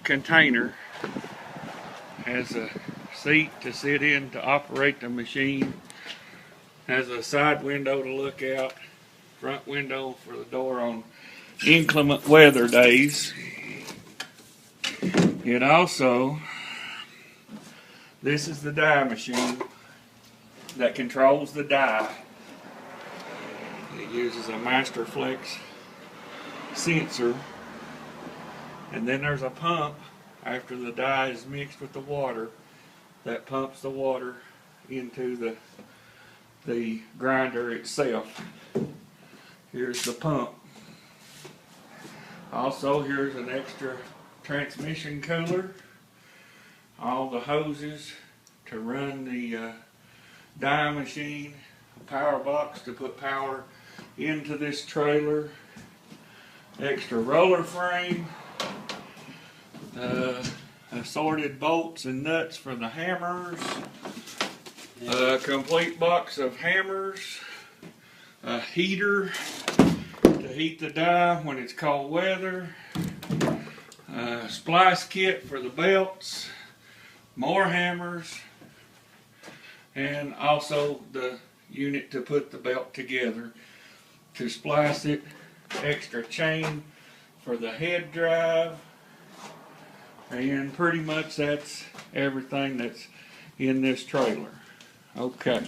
container has a seat to sit in to operate the machine, has a side window to look out, front window for the door on inclement weather days. It also, this is the die machine that controls the die. It uses a master flex sensor, and then there's a pump after the die is mixed with the water that pumps the water into the grinder itself. Here's the pump. Also, here's an extra transmission cooler, all the hoses to run the die machine, a power box to put power into this trailer, extra roller frame, assorted bolts and nuts for the hammers, a complete box of hammers, a heater to heat the die when it's cold weather, a splice kit for the belts, more hammers, and also the unit to put the belt together to splice it, extra chain for the head drive, and pretty much that's everything that's in this trailer. Okay.